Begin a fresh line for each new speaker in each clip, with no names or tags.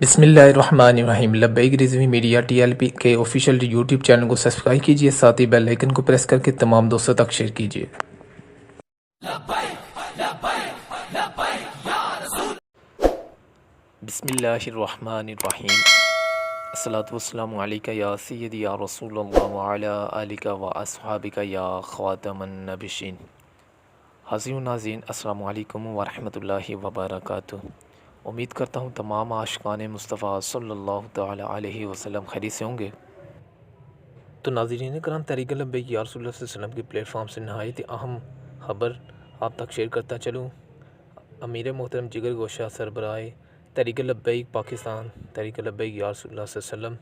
بسم اللہ الرحمن الرحیم۔ لبیک رضوی میڈیا TLP کے آفیشیل یوٹیوب چینل کو سبسکرائب کیجیے، ساتھ ہی بیل آئیکن کو پریس کر کے تمام دوستوں تک شیئر کیجیے۔ بسم اللہ الرحمن الرحیم۔ الصلاۃ والسلام علیکہ یا سیدی یا رسول اللہ وعلی آلک و اصحابک یا خاتم النبیین۔ حاضرین و ناظرین، السلام علیکم ورحمۃ اللہ وبرکاتہ۔ امید کرتا ہوں تمام عاشقان مصطفیٰ صلی اللہ تعالی علیہ وسلم خیریت سے ہوں گے۔ تو ناظرین کرام، تحریک لبیک یا رسول اللہ صلی اللہ علیہ وسلم کے پلیٹ فارم سے نہایت اہم خبر آپ تک شیئر کرتا چلوں۔ امیر محترم جگر گوشہ سربراہ تحریک لبیک پاکستان، تحریک لبیک یا رسول اللہ صلی اللہ علیہ وسلم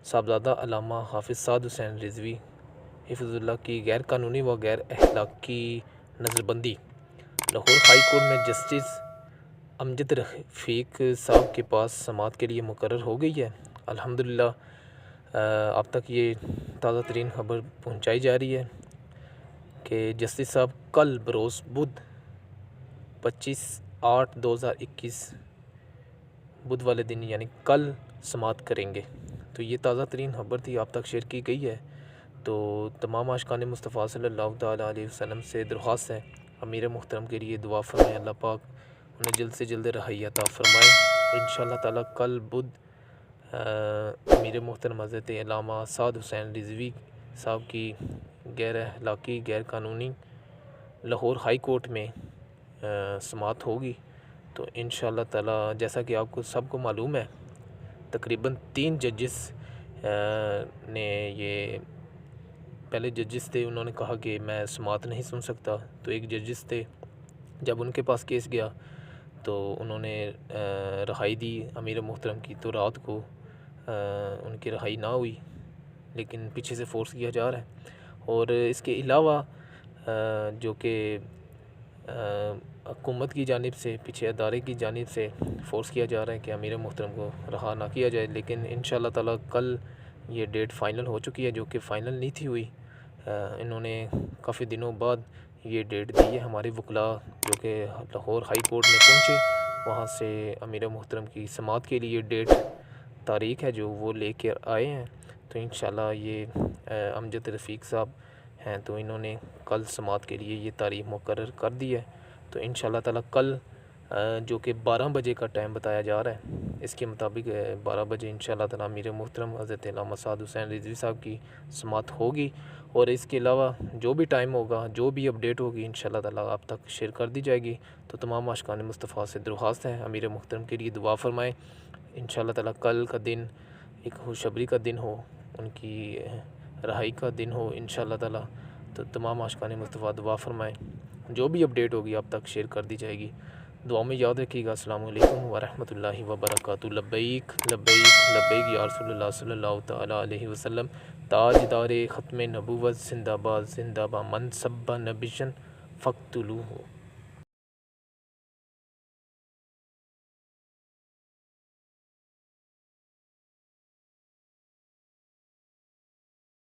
صاحبزادہ علامہ حافظ سعد حسین رضوی حفظ اللہ کی غیر قانونی و غیر اخلاقی نظر بندی لاہور ہائی کورٹ میں جسٹس امجد رفیق صاحب کے پاس سماعت کے لیے مقرر ہو گئی ہے۔ الحمدللہ اب تک یہ تازہ ترین خبر پہنچائی جا رہی ہے کہ جسٹس صاحب کل بروز بدھ 25/8/2021 بدھ والے دن یعنی کل سماعت کریں گے۔ تو یہ تازہ ترین خبر تھی، آپ تک شیئر کی گئی ہے۔ تو تمام عاشقان مصطفیٰ صلی اللہ تعالیٰ علیہ وسلم سے درخواست ہے، امیر محترم کے لیے دعا فرمائیں، اللہ پاک انہیں جلد سے جلد رہائی عطا فرمائے۔ اور انشاءاللہ تعالیٰ کل بدھ امیر محترم حضرت علامہ سعد حسین رضوی صاحب کی غیر اخلاقی غیر قانونی لاہور ہائی کورٹ میں سماعت ہوگی۔ تو انشاءاللہ تعالیٰ جیسا کہ آپ کو سب کو معلوم ہے، تقریباً 3 ججز نے یہ پہلے ججز تھے، انہوں نے کہا کہ میں سماعت نہیں سن سکتا۔ تو ایک ججز تھے، جب ان کے پاس کیس گیا تو انہوں نے رہائی دی امیر محترم کی، تو رات کو ان کی رہائی نہ ہوئی، لیکن پیچھے سے فورس کیا جا رہا ہے۔ اور اس کے علاوہ جو کہ حکومت کی جانب سے، پیچھے ادارے کی جانب سے فورس کیا جا رہا ہے کہ امیر محترم کو رہا نہ کیا جائے، لیکن انشاءاللہ تعالیٰ کل یہ ڈیٹ فائنل ہو چکی ہے، جو کہ فائنل نہیں تھی ہوئی۔ انہوں نے کافی دنوں بعد یہ ڈیٹ دی ہے۔ ہمارے وکلاء جو کہ لاہور ہائی کورٹ میں پہنچے، وہاں سے امیر محترم کی سماعت کے لیے ڈیٹ تاریخ ہے جو وہ لے کے آئے ہیں۔ تو انشاءاللہ یہ امجد رفیق صاحب ہیں، تو انہوں نے کل سماعت کے لیے یہ تاریخ مقرر کر دی ہے۔ تو انشاءاللہ تعالیٰ کل جو کہ 12 بجے کا ٹائم بتایا جا رہا ہے، اس کے مطابق 12 بجے انشاءاللہ تعالیٰ امیر محترم حضرت علامہ سعد حسین رضوی صاحب کی سماعت ہوگی۔ اور اس کے علاوہ جو بھی ٹائم ہوگا، جو بھی اپڈیٹ ہوگی، انشاءاللہ تعالیٰ آپ تک شیئر کر دی جائے گی۔ تو تمام عاشقان مصطفیٰ سے درخواست ہے، امیر محترم کے لیے دعا فرمائیں، انشاءاللہ تعالیٰ کل کا دن ایک خوشخبری کا دن ہو، ان کی رہائی کا دن ہو انشاءاللہ تعالیٰ۔ تو تمام عاشقان مصطفیٰ دعا فرمائیں، جو بھی اپڈیٹ ہوگی آپ تک شیئر کر دی جائے گی۔ دعا میں یاد رکھیے گا۔ السلام علیکم ورحمۃ اللہ وبرکاتہ۔ لبیک لبیک لبیک یا رسول اللہ صلی اللہ تعالیٰ علیہ وسلم۔ تاجدار ختم نبوت زندہ باد زندہ باد، من سب نبیًا فاقتلوہ۔